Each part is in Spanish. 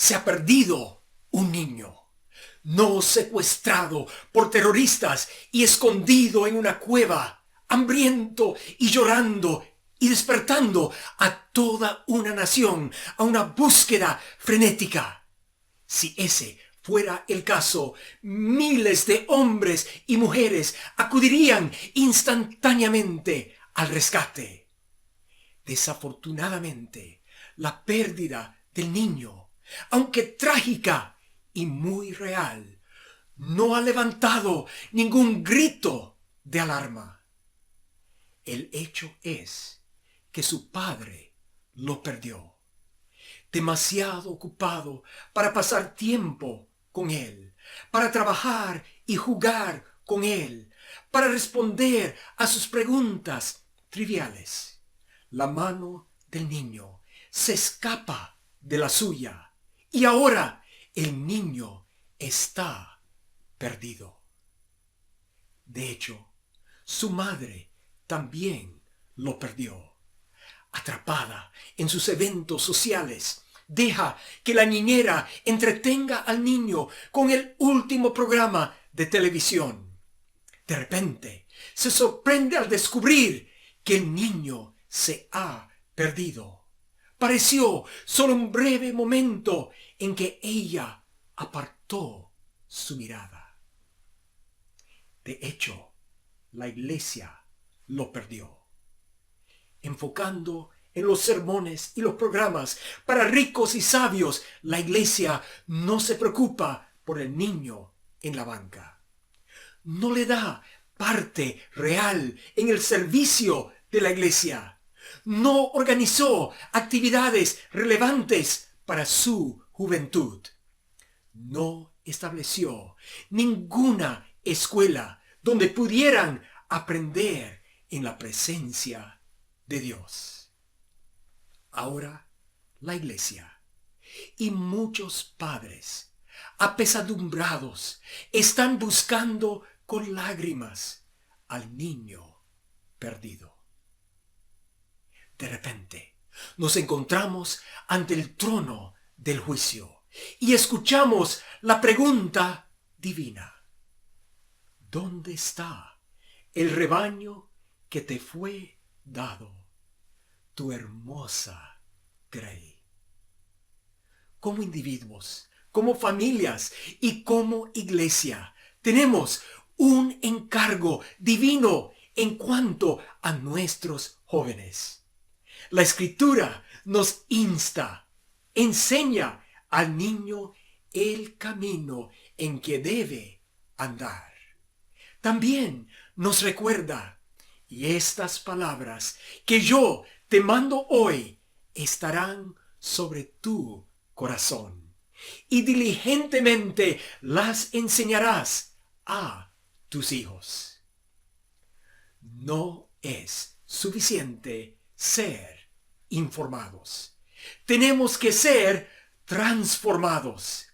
Se ha perdido un niño, no secuestrado por terroristas y escondido en una cueva, hambriento y llorando y despertando a toda una nación a una búsqueda frenética. Si ese fuera el caso, miles de hombres y mujeres acudirían instantáneamente al rescate. Desafortunadamente, la pérdida del niño, aunque trágica y muy real, no ha levantado ningún grito de alarma. El hecho es que su padre lo perdió, demasiado ocupado para pasar tiempo con él, para trabajar y jugar con él, para responder a sus preguntas triviales. La mano del niño se escapa de la suya y ahora el niño está perdido. De hecho, su madre también lo perdió. Atrapada en sus eventos sociales, deja que la niñera entretenga al niño con el último programa de televisión. De repente, se sorprende al descubrir que el niño se ha perdido. Pareció solo un breve momento en que ella apartó su mirada. De hecho, la iglesia lo perdió. Enfocando en los sermones y los programas para ricos y sabios, la iglesia no se preocupa por el niño en la banca. No le da parte real en el servicio de la iglesia. No organizó actividades relevantes para su juventud. No estableció ninguna escuela donde pudieran aprender en la presencia de Dios. Ahora la iglesia y muchos padres apesadumbrados están buscando con lágrimas al niño perdido. De repente nos encontramos ante el trono del juicio y escuchamos la pregunta divina: ¿dónde está el rebaño que te fue dado, tu hermosa grey? Como individuos, como familias y como iglesia, tenemos un encargo divino en cuanto a nuestros jóvenes. La Escritura nos insta, enseña al niño el camino en que debe andar. También nos recuerda: y estas palabras que yo te mando hoy estarán sobre tu corazón, y diligentemente las enseñarás a tus hijos. No es suficiente ser informados. Tenemos que ser transformados.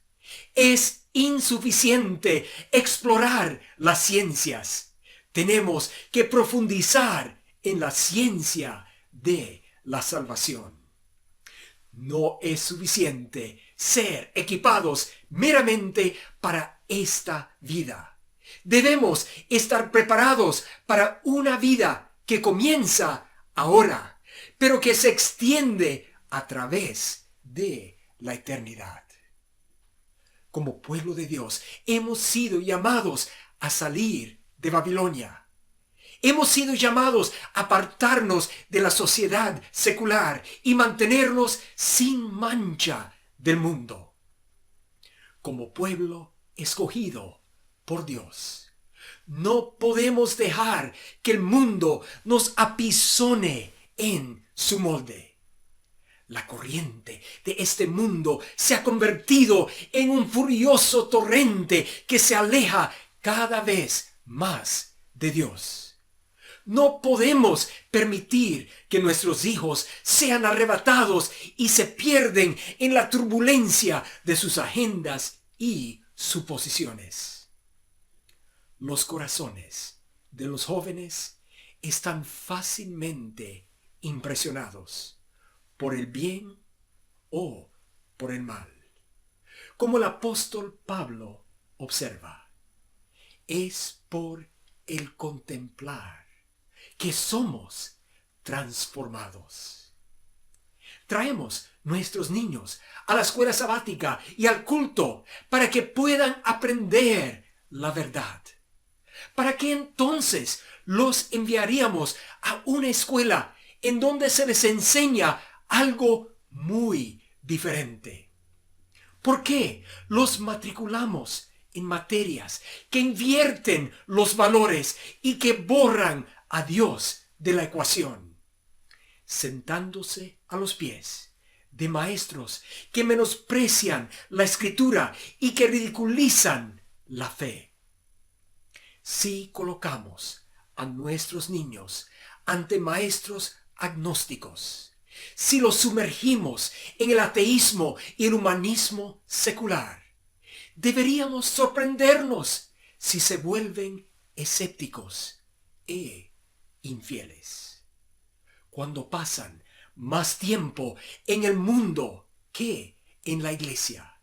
Es insuficiente explorar las ciencias. Tenemos que profundizar en la ciencia de la salvación. No es suficiente ser equipados meramente para esta vida. Debemos estar preparados para una vida que comienza ahora, pero que se extiende a través de la eternidad. Como pueblo de Dios, hemos sido llamados a salir de Babilonia. Hemos sido llamados a apartarnos de la sociedad secular y mantenernos sin mancha del mundo. Como pueblo escogido por Dios, no podemos dejar que el mundo nos apisone en su molde. La corriente de este mundo se ha convertido en un furioso torrente que se aleja cada vez más de Dios. No podemos permitir que nuestros hijos sean arrebatados y se pierden en la turbulencia de sus agendas y suposiciones. Los corazones de los jóvenes están fácilmente impresionados por el bien o por el mal. como el apóstol Pablo observa. Es por el contemplar que somos transformados. Traemos nuestros niños a la escuela sabática y al culto para que puedan aprender la verdad. ¿Para qué entonces los enviaríamos a una escuela en donde se les enseña algo muy diferente? ¿Por qué los matriculamos en materias que invierten los valores y que borran a Dios de la ecuación? Sentándose a los pies de maestros que menosprecian la escritura y que ridiculizan la fe. Si colocamos a nuestros niños ante maestros agnósticos, si los sumergimos en el ateísmo y el humanismo secular, deberíamos sorprendernos si se vuelven escépticos e infieles. Cuando pasan más tiempo en el mundo que en la iglesia,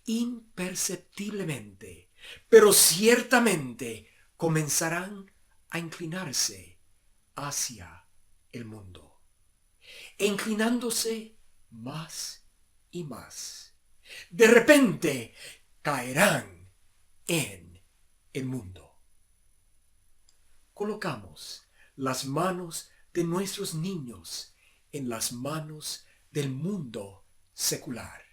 imperceptiblemente, pero ciertamente comenzarán a inclinarse hacia el mundo, e inclinándose más y más, de repente caerán en el mundo. Colocamos las manos de nuestros niños en las manos del mundo secular.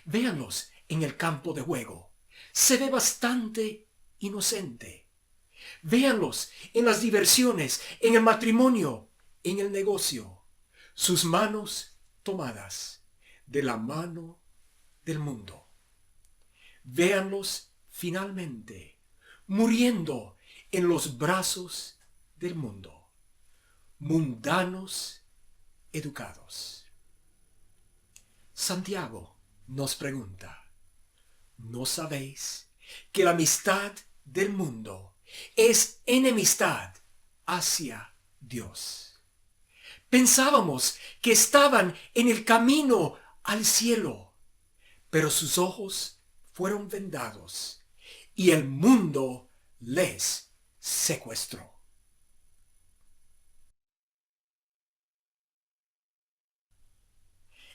Véanlos en el campo de juego. Se ve bastante inocente. Véanlos en las diversiones, en el matrimonio, en el negocio. Sus manos tomadas de la mano del mundo. Véanlos finalmente muriendo en los brazos del mundo. Mundanos educados. Santiago nos pregunta: ¿no sabéis que la amistad del mundo es enemistad hacia Dios? Pensábamos que estaban en el camino al cielo, pero sus ojos fueron vendados y el mundo les secuestró.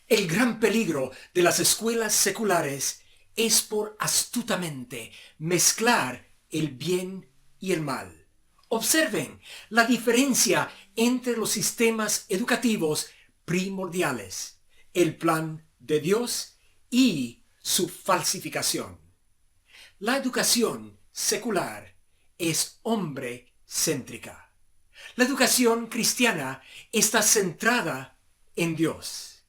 El gran peligro de las escuelas seculares es por astutamente mezclar el bien y el mal. Observen la diferencia entre los sistemas educativos primordiales, el plan de Dios y su falsificación. La educación secular es hombre-céntrica. La educación cristiana está centrada en Dios.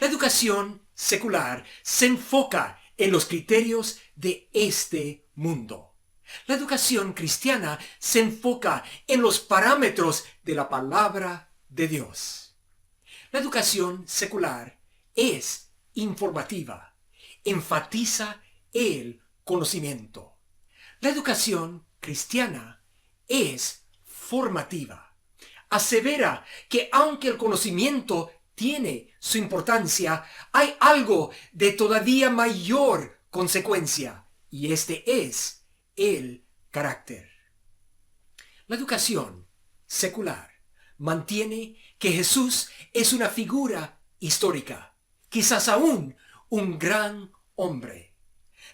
La educación secular se enfoca en los criterios de este mundo. La educación cristiana se enfoca en los parámetros de la palabra de Dios. La educación secular es informativa, enfatiza el conocimiento. La educación cristiana es formativa, asevera que aunque el conocimiento tiene su importancia, hay algo de todavía mayor consecuencia, y este es el carácter. La educación secular mantiene que Jesús es una figura histórica, quizás aún un gran hombre.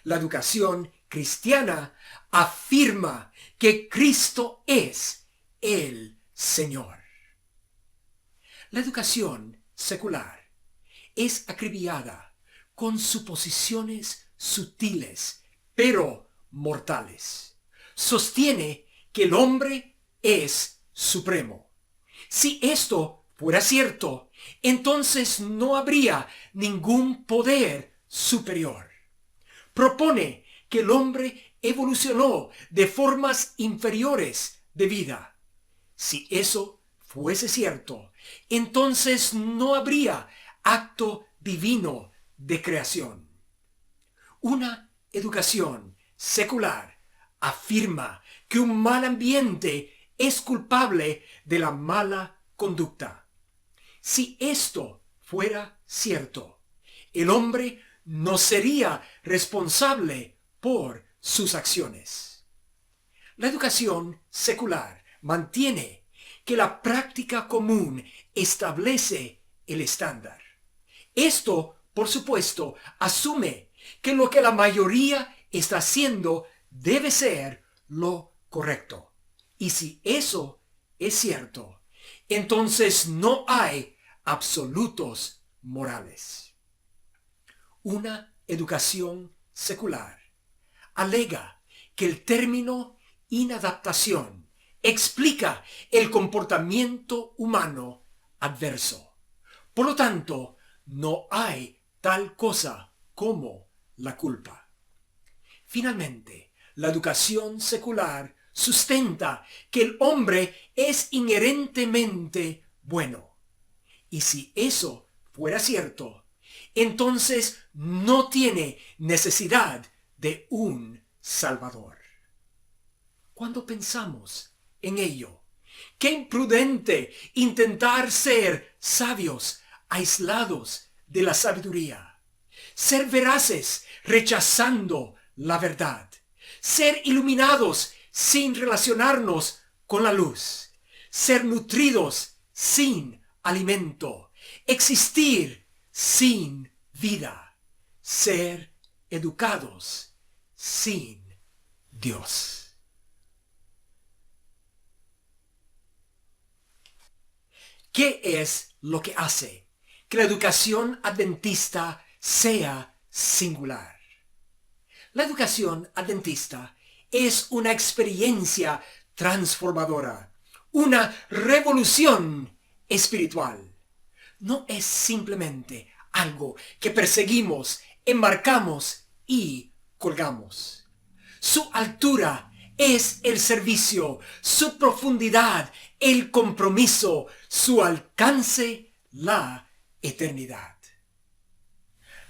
La educación cristiana afirma que Cristo es el Señor. La educación secular es acribillada con suposiciones sutiles, pero mortales. Sostiene que el hombre es supremo. Si esto fuera cierto, entonces no habría ningún poder superior. Propone que el hombre evolucionó de formas inferiores de vida. Si eso fuese cierto, entonces no habría acto divino de creación. Una educación secular afirma que un mal ambiente es culpable de la mala conducta. Si esto fuera cierto, el hombre no sería responsable por sus acciones. La educación secular mantiene que la práctica común establece el estándar. Esto, por supuesto, asume que lo que la mayoría está haciendo debe ser lo correcto. Y si eso es cierto, entonces no hay absolutos morales. Una educación secular alega que el término inadaptación explica el comportamiento humano adverso. Por lo tanto, no hay tal cosa como la culpa. Finalmente, la educación secular sustenta que el hombre es inherentemente bueno. Y si eso fuera cierto, entonces no tiene necesidad de un Salvador. Cuando pensamos en ello, qué imprudente intentar ser sabios aislados de la sabiduría, ser veraces rechazando la verdad, ser iluminados sin relacionarnos con la luz, ser nutridos sin alimento, existir sin vida, ser educados sin Dios. ¿Qué es lo que hace que la educación adventista sea singular? La educación adventista es una experiencia transformadora, una revolución espiritual. No es simplemente algo que perseguimos, enmarcamos y colgamos. Su altura es el servicio, su profundidad, el compromiso, su alcance, la eternidad.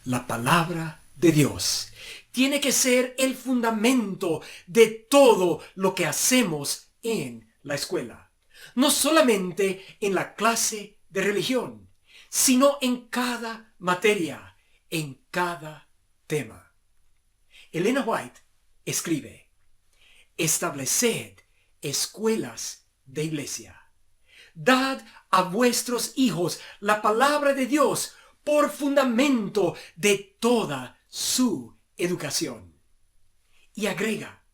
La palabra de Dios tiene que ser el fundamento de todo lo que hacemos en la escuela. No solamente en la clase de religión, sino en cada materia, en cada tema. Elena White escribe: estableced escuelas de iglesia. Dad a vuestros hijos la palabra de Dios por fundamento de toda su educación. Y agrega: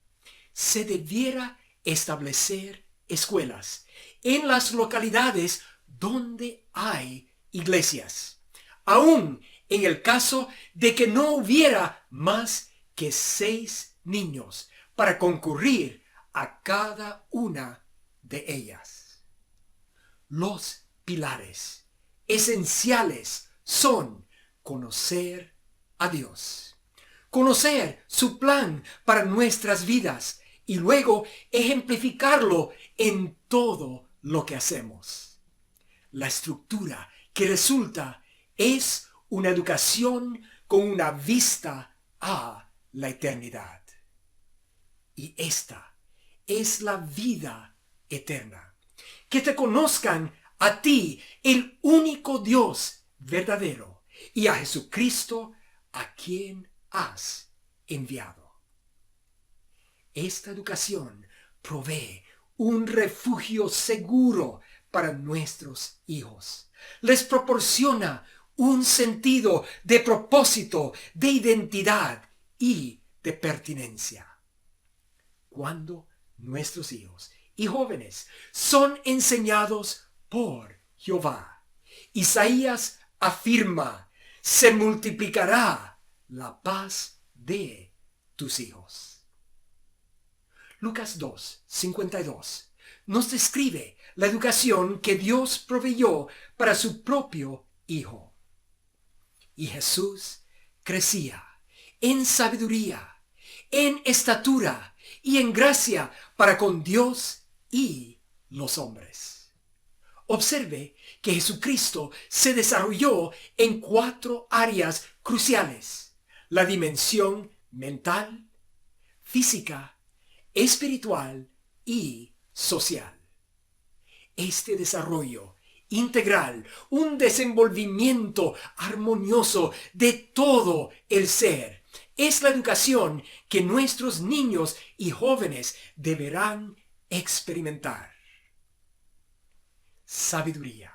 se debiera establecer escuelas en las localidades donde hay iglesias, aun en el caso de que no hubiera más que 6 niños para concurrir a cada una de ellas. Los pilares esenciales son conocer a Dios, conocer su plan para nuestras vidas y luego ejemplificarlo en todo lo que hacemos. La estructura que resulta es una educación con una vista a la eternidad. Y esta es la vida eterna: que te conozcan a ti, el único Dios verdadero, y a Jesucristo, a quien has enviado. Esta educación provee un refugio seguro para nuestros hijos. Les proporciona un sentido de propósito, de identidad y de pertinencia. Cuando nuestros hijos y jóvenes son enseñados por Jehová, Isaías afirma: se multiplicará la paz de tus hijos. Lucas 2:52 nos describe la educación que Dios proveyó para su propio Hijo. Y Jesús crecía en sabiduría, en estatura y en gracia para con Dios y los hombres. Observe que Jesucristo se desarrolló en 4 áreas cruciales: la dimensión mental, física, espiritual y social. Este desarrollo integral, un desenvolvimiento armonioso de todo el ser. Es la educación que nuestros niños y jóvenes deberán experimentar. Sabiduría.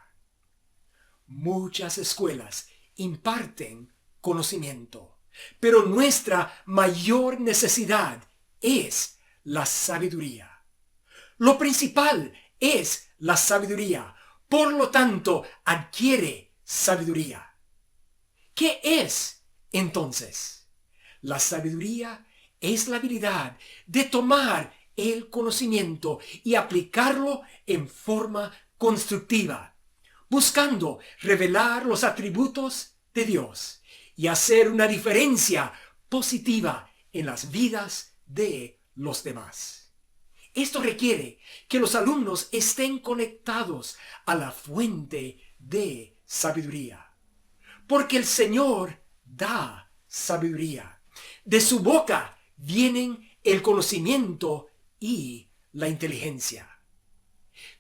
Muchas escuelas imparten conocimiento, pero nuestra mayor necesidad es la sabiduría. Lo principal es la sabiduría. Por lo tanto, adquiere sabiduría. ¿Qué es, entonces? La sabiduría es la habilidad de tomar el conocimiento y aplicarlo en forma constructiva, buscando revelar los atributos de Dios y hacer una diferencia positiva en las vidas de los demás. Esto requiere que los alumnos estén conectados a la fuente de sabiduría, porque el Señor da sabiduría. De su boca vienen el conocimiento y la inteligencia.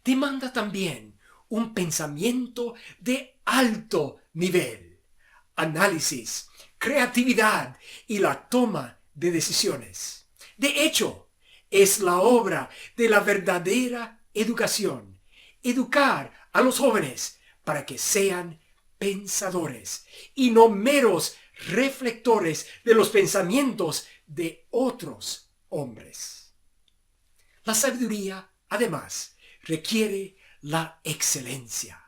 Demanda también un pensamiento de alto nivel, análisis, creatividad y la toma de decisiones. De hecho, es la obra de la verdadera educación, educar a los jóvenes para que sean pensadores y no meros reflectores de los pensamientos de otros hombres. La sabiduría, además, requiere la excelencia.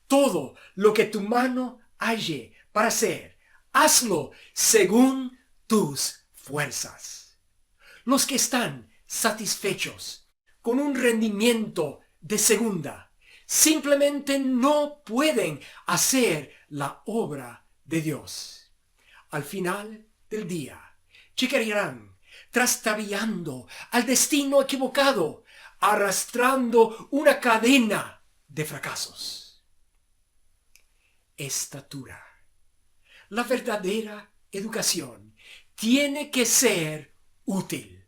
Todo lo que tu mano halle para hacer, hazlo según tus fuerzas. Los que están satisfechos con un rendimiento de segunda simplemente no pueden hacer la obra de Dios. Al final del día, llegarán trastabillando al destino equivocado, arrastrando una cadena de fracasos. Estatura. La verdadera educación tiene que ser útil.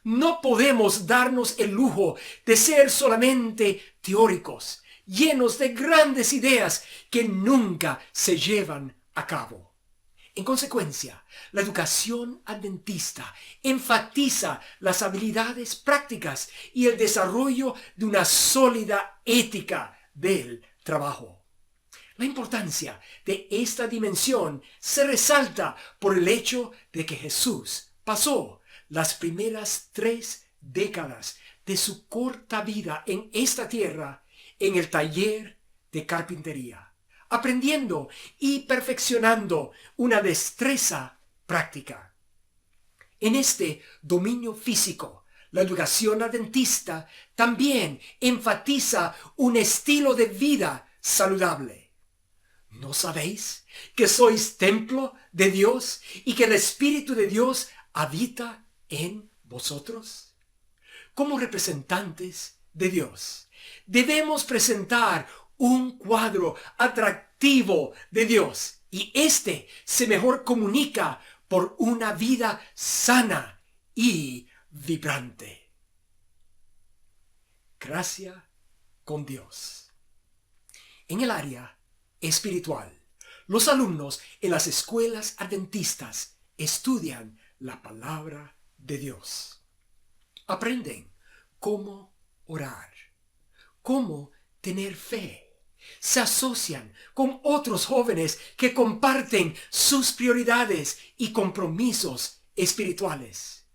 No podemos darnos el lujo de ser solamente teóricos, llenos de grandes ideas que nunca se llevan a cabo. En consecuencia, la educación adventista enfatiza las habilidades prácticas y el desarrollo de una sólida ética del trabajo. La importancia de esta dimensión se resalta por el hecho de que Jesús pasó las primeras 3 décadas de su corta vida en esta tierra en el taller de carpintería, aprendiendo y perfeccionando una destreza práctica. En este dominio físico, la educación adventista también enfatiza un estilo de vida saludable. ¿No sabéis que sois templo de Dios y que el Espíritu de Dios habita en vosotros? Como representantes de Dios, debemos presentar un cuadro atractivo de Dios, y este se mejor comunica por una vida sana y vibrante. Gracia con Dios. En el área espiritual, los alumnos en las escuelas adventistas estudian la palabra de Dios. Aprenden cómo orar, cómo tener fe. Se asocian con otros jóvenes que comparten sus prioridades y compromisos espirituales.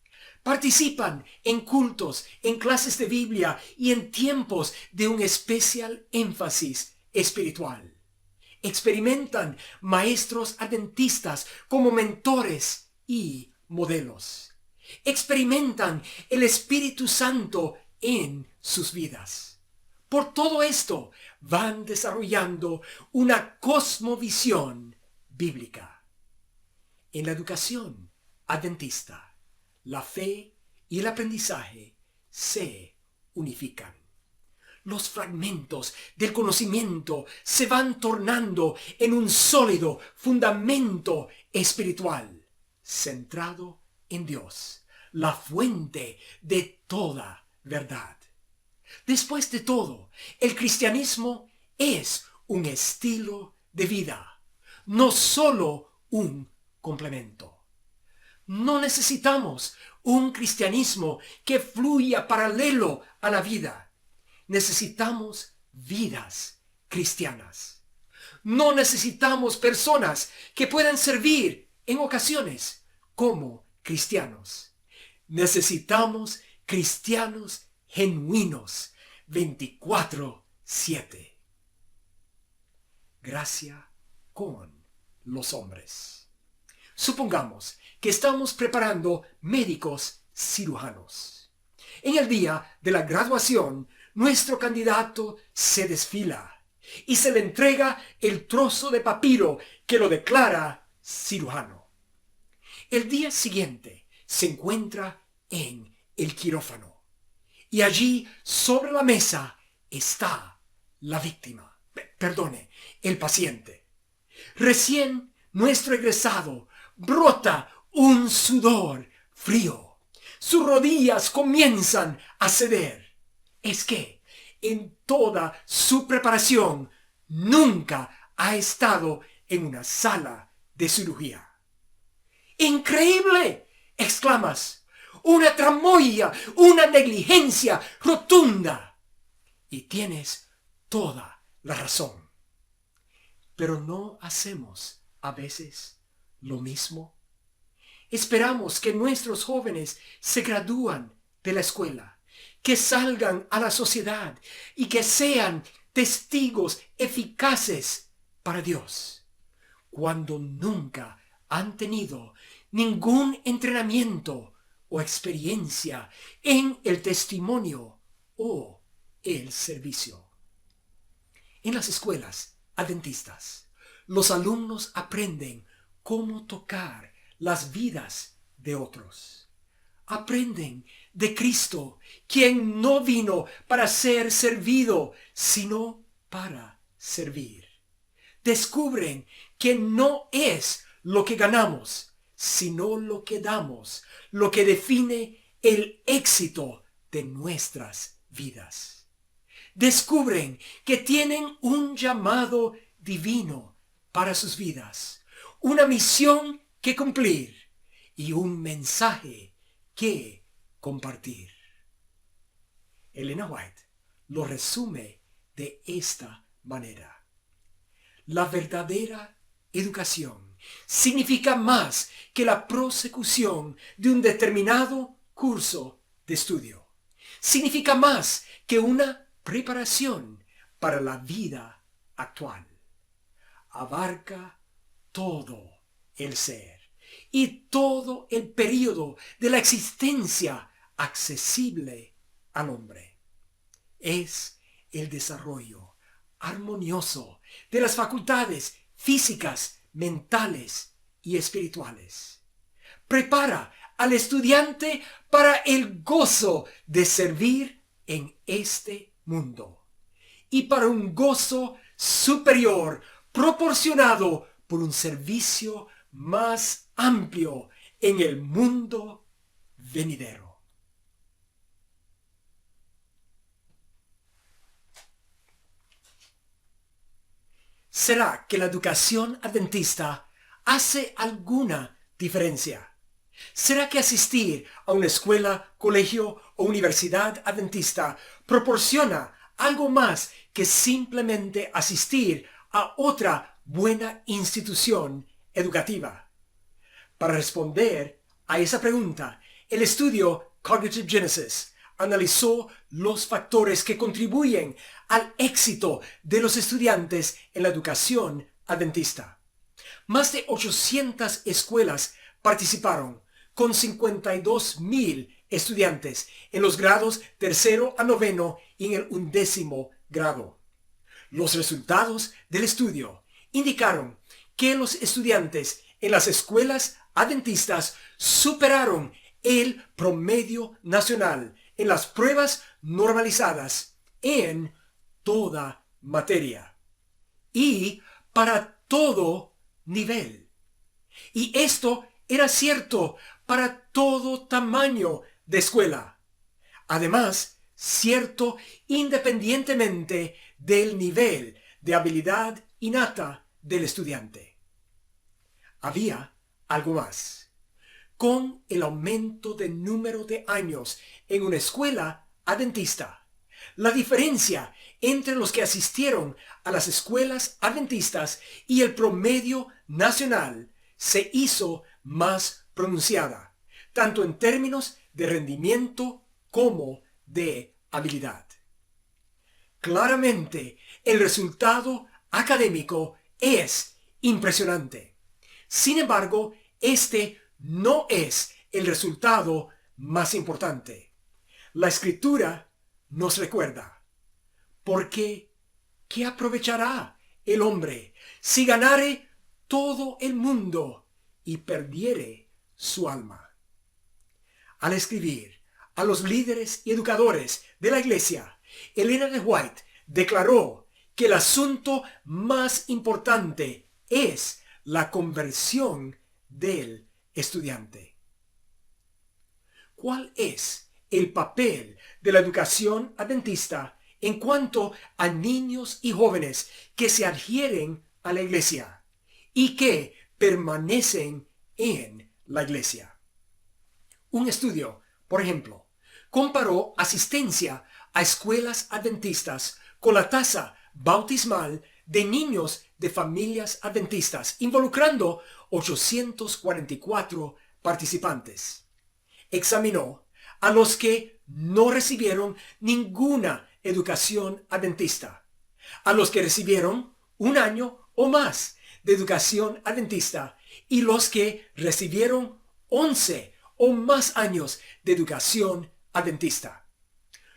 Participan en cultos, en clases de Biblia y en tiempos de un especial énfasis espiritual. Experimentan maestros adventistas como mentores y modelos. Experimentan el Espíritu Santo en sus vidas. Por todo esto, van desarrollando una cosmovisión bíblica. En la educación adventista, la fe y el aprendizaje se unifican. Los fragmentos del conocimiento se van tornando en un sólido fundamento espiritual, centrado en Dios, la fuente de toda verdad. Después de todo, el cristianismo es un estilo de vida, no solo un complemento. No necesitamos un cristianismo que fluya paralelo a la vida. Necesitamos vidas cristianas. No necesitamos personas que puedan servir en ocasiones como cristianos. Necesitamos cristianos genuinos 24/7. Gracia con los hombres. Supongamos que estamos preparando médicos cirujanos. En el día de la graduación, nuestro candidato se desfila y se le entrega el trozo de papiro que lo declara cirujano. El día siguiente se encuentra en el quirófano y allí sobre la mesa está la víctima, el paciente. Recién nuestro egresado brota un sudor frío. Sus rodillas comienzan a ceder. Es que en toda su preparación nunca ha estado en una sala de cirugía. ¡Increíble!, exclamas. ¡Una tramoya! ¡Una negligencia rotunda! Y tienes toda la razón. Pero ¿no hacemos a veces lo mismo? Esperamos que nuestros jóvenes se gradúen de la escuela, que salgan a la sociedad y que sean testigos eficaces para Dios, cuando nunca han tenido ningún entrenamiento o experiencia en el testimonio o el servicio. En las escuelas adventistas, los alumnos aprenden cómo tocar las vidas de otros. Aprenden de Cristo, quien no vino para ser servido, sino para servir. Descubren que no es lo que ganamos, sino lo que damos, lo que define el éxito de nuestras vidas. Descubren que tienen un llamado divino para sus vidas, una misión que cumplir y un mensaje que compartir. Elena White lo resume de esta manera: la verdadera educación significa más que la prosecución de un determinado curso de estudio. Significa más que una preparación para la vida actual. Abarca todo el ser y todo el período de la existencia accesible al hombre. Es el desarrollo armonioso de las facultades físicas, mentales y espirituales. Prepara al estudiante para el gozo de servir en este mundo y para un gozo superior proporcionado por un servicio más amplio en el mundo venidero. ¿Será que la educación adventista hace alguna diferencia? ¿Será que asistir a una escuela, colegio o universidad adventista proporciona algo más que simplemente asistir a otra buena institución educativa? Para responder a esa pregunta, el estudio Cognitive Genesis analizó los factores que contribuyen al éxito de los estudiantes en la educación adventista. Más de 800 escuelas participaron, con 52,000 estudiantes en los grados 3º a 9º y en el 11º grado. Los resultados del estudio indicaron que los estudiantes en las escuelas adventistas superaron el promedio nacional en las pruebas normalizadas en toda materia y para todo nivel. Y esto era cierto para todo tamaño de escuela. Además, cierto independientemente del nivel de habilidad innata del estudiante. Había algo más. Con el aumento del número de años en una escuela adventista, la diferencia entre los que asistieron a las escuelas adventistas y el promedio nacional se hizo más pronunciada, tanto en términos de rendimiento como de habilidad. Claramente, el resultado académico es impresionante. Sin embargo, este no es el resultado más importante. La Escritura nos recuerda, porque ¿qué aprovechará el hombre si ganare todo el mundo y perdiere su alma? Al escribir a los líderes y educadores de la iglesia, Elena de White declaró que el asunto más importante es la conversión del estudiante. ¿Cuál es el papel de la educación adventista en cuanto a niños y jóvenes que se adhieren a la iglesia y que permanecen en la iglesia? Un estudio, por ejemplo, comparó asistencia a escuelas adventistas con la tasa bautismal de niños de familias adventistas, involucrando 844 participantes. Examinó a los que no recibieron ninguna educación adventista, a los que recibieron un año o más de educación adventista y los que recibieron 11 o más años de educación adventista.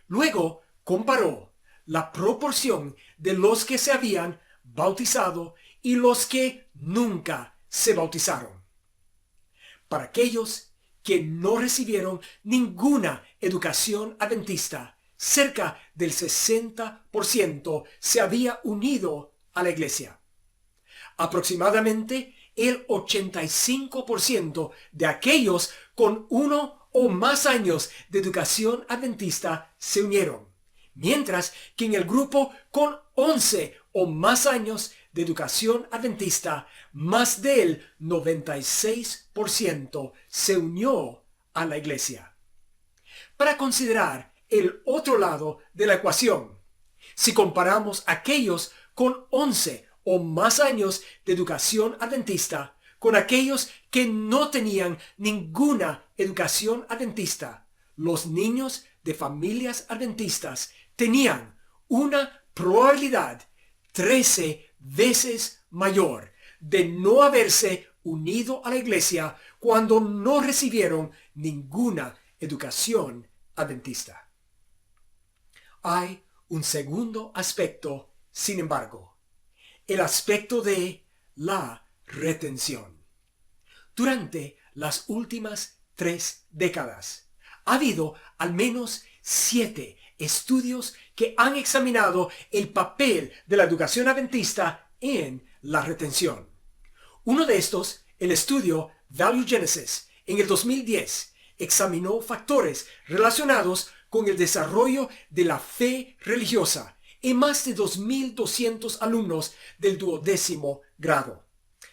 Luego comparó la proporción de los que se habían bautizado y los que nunca se bautizaron. Para aquellos que no recibieron ninguna educación adventista, cerca del 60% se había unido a la iglesia. Aproximadamente el 85% de aquellos con 1 o más años de educación adventista se unieron, mientras que en el grupo con 11 o más años de educación adventista, más del 96% se unió a la iglesia. Para considerar el otro lado de la ecuación, si comparamos aquellos con 11 o más años de educación adventista con aquellos que no tenían ninguna educación adventista, los niños de familias adventistas tenían una probabilidad 13 veces mayor de no haberse unido a la iglesia cuando no recibieron ninguna educación adventista. Hay un segundo aspecto, sin embargo, el aspecto de la retención. Durante las últimas 3 décadas, ha habido al menos 7 estudios que han examinado el papel de la educación adventista en la retención. Uno de estos, el estudio Value Genesis, en el 2010, examinó factores relacionados con el desarrollo de la fe religiosa en más de 2.200 alumnos del 12º grado.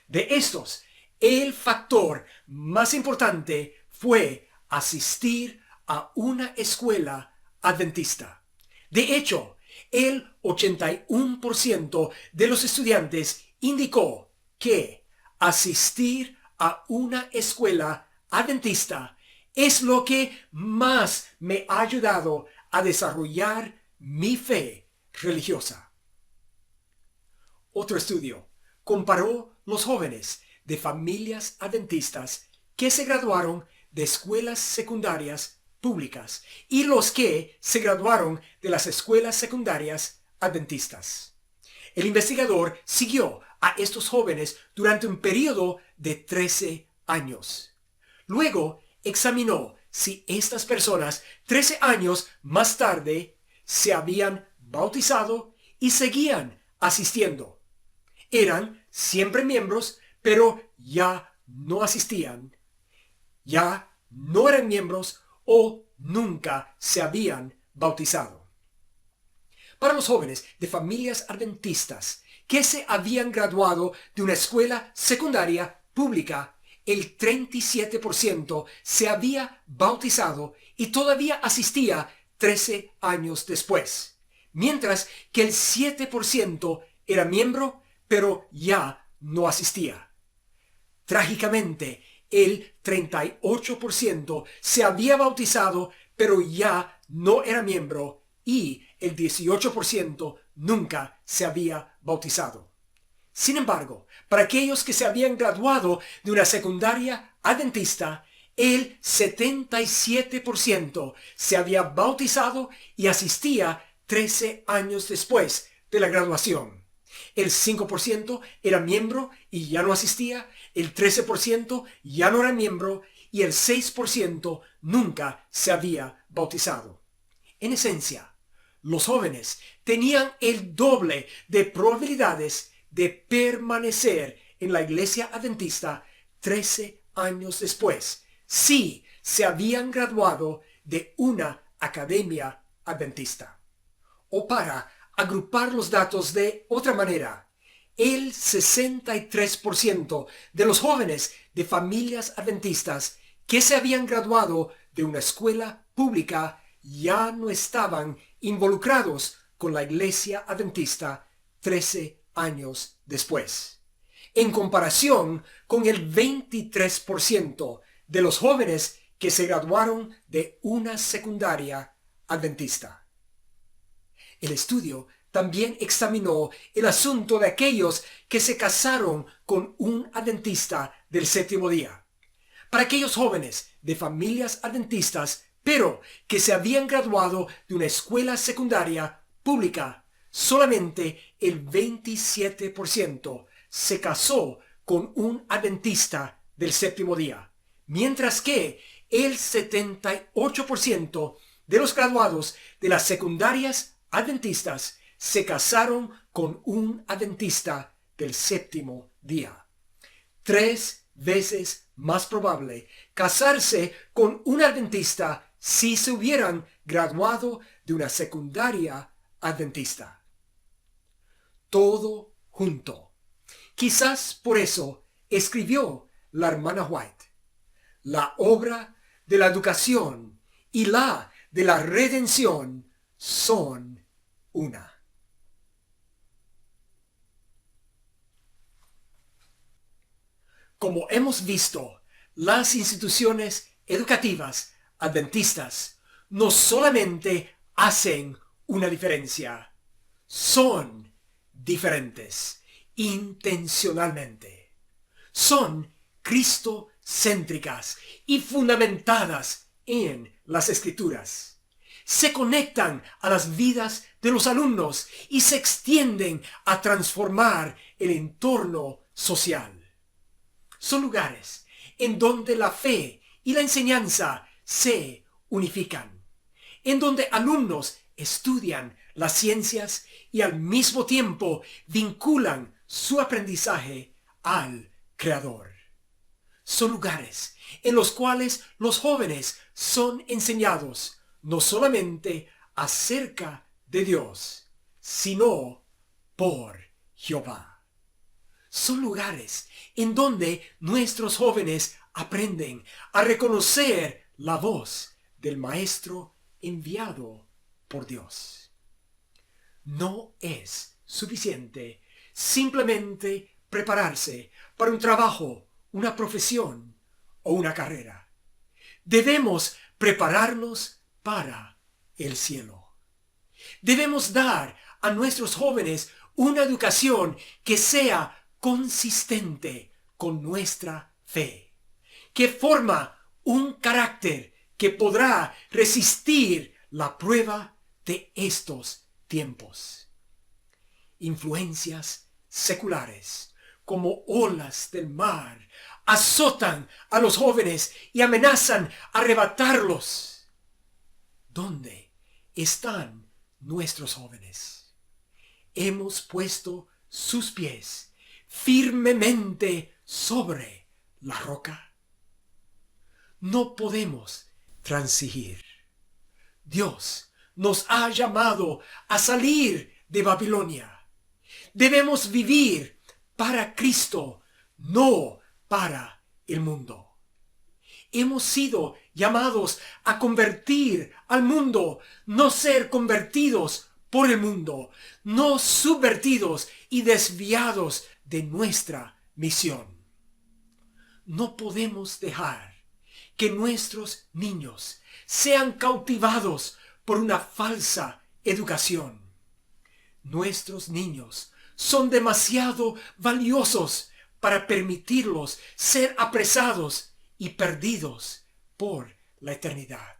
De estos, el factor más importante fue asistir a una escuela adventista. De hecho, el 81% de los estudiantes indicó que asistir a una escuela adventista es lo que más me ha ayudado a desarrollar mi fe religiosa. Otro estudio comparó los jóvenes de familias adventistas que se graduaron de escuelas secundarias públicas y los que se graduaron de las escuelas secundarias adventistas. El investigador siguió a estos jóvenes durante un periodo de 13 años. Luego examinó si estas personas 13 años más tarde se habían bautizado y seguían asistiendo. Eran siempre miembros, pero ya no asistían. Ya no eran miembros o nunca se habían bautizado. Para los jóvenes de familias adventistas, que se habían graduado de una escuela secundaria pública, el 37% se había bautizado y todavía asistía 13 años después, mientras que el 7% era miembro, pero ya no asistía. Trágicamente, el 38% se había bautizado, pero ya no era miembro, y el 18% nunca se había bautizado. Sin embargo, para aquellos que se habían graduado de una secundaria adventista, el 77% se había bautizado y asistía 13 años después de la graduación. El 5% era miembro y ya no asistía, el 13% ya no era miembro y el 6% nunca se había bautizado. En esencia, los jóvenes tenían el doble de probabilidades de permanecer en la iglesia adventista 13 años después si se habían graduado de una academia adventista. O para agrupar los datos de otra manera, el 63% de los jóvenes de familias adventistas que se habían graduado de una escuela pública ya no estaban involucrados con la iglesia adventista 13 años después, en comparación con el 23% de los jóvenes que se graduaron de una secundaria adventista. El estudio también examinó el asunto de aquellos que se casaron con un adventista del séptimo día. Para aquellos jóvenes de familias adventistas, pero que se habían graduado de una escuela secundaria pública, solamente el 27% se casó con un adventista del séptimo día, mientras que el 78% de los graduados de las secundarias adventistas se casaron con un adventista del séptimo día. 3 veces más probable casarse con un adventista si se hubieran graduado de una secundaria adventista. Todo junto. Quizás por eso escribió la hermana White: la obra de la educación y la de la redención son una. Como hemos visto, las instituciones educativas adventistas no solamente hacen una diferencia, son diferentes intencionalmente. Son cristocéntricas y fundamentadas en las Escrituras. Se conectan a las vidas de los alumnos y se extienden a transformar el entorno social. Son lugares en donde la fe y la enseñanza se unifican, en donde alumnos estudian las ciencias y al mismo tiempo vinculan su aprendizaje al Creador. Son lugares en los cuales los jóvenes son enseñados no solamente acerca de Dios, sino por Jehová. Son lugares en donde nuestros jóvenes aprenden a reconocer la voz del Maestro enviado por Dios. No es suficiente simplemente prepararse para un trabajo, una profesión o una carrera. Debemos prepararnos para el cielo. Debemos dar a nuestros jóvenes una educación que sea consistente con nuestra fe, que forma un carácter que podrá resistir la prueba de estos tiempos. Influencias seculares, como olas del mar, azotan a los jóvenes y amenazan arrebatarlos. ¿Dónde están nuestros jóvenes? Hemos puesto sus pies firmemente sobre la roca. No podemos transigir. Dios nos ha llamado a salir de Babilonia. Debemos vivir para Cristo, no para el mundo. Hemos sido llamados a convertir al mundo, no ser convertidos por el mundo, no subvertidos y desviados de nuestra misión. No podemos dejar que nuestros niños sean cautivados por una falsa educación. Nuestros niños son demasiado valiosos para permitirlos ser apresados y perdidos por la eternidad.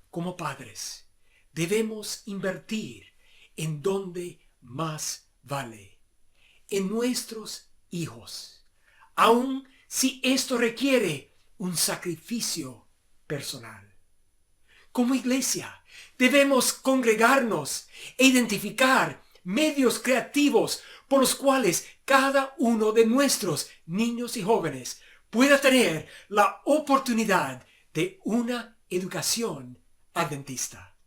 Como padres, debemos invertir en donde más vale, en nuestros hijos, aun si esto requiere un sacrificio personal. Como iglesia, debemos congregarnos e identificar medios creativos por los cuales cada uno de nuestros niños y jóvenes pueda tener la oportunidad de una educación adventista.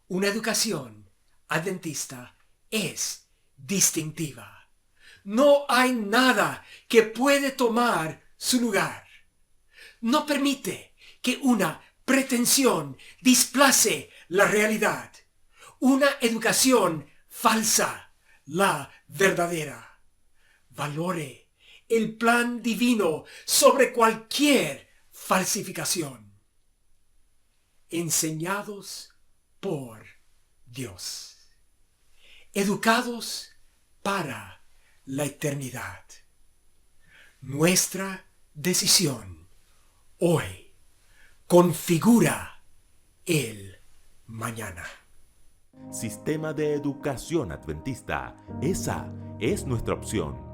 Una educación adventista es distintiva. No hay nada que puede tomar su lugar. No permite que una pretensión displace la realidad. Una educación falsa, la verdadera. Valore el plan divino sobre cualquier falsificación. Enseñados por Dios. Educados para la eternidad. Nuestra decisión hoy configura el mañana. Sistema de Educación Adventista. Esa es nuestra opción.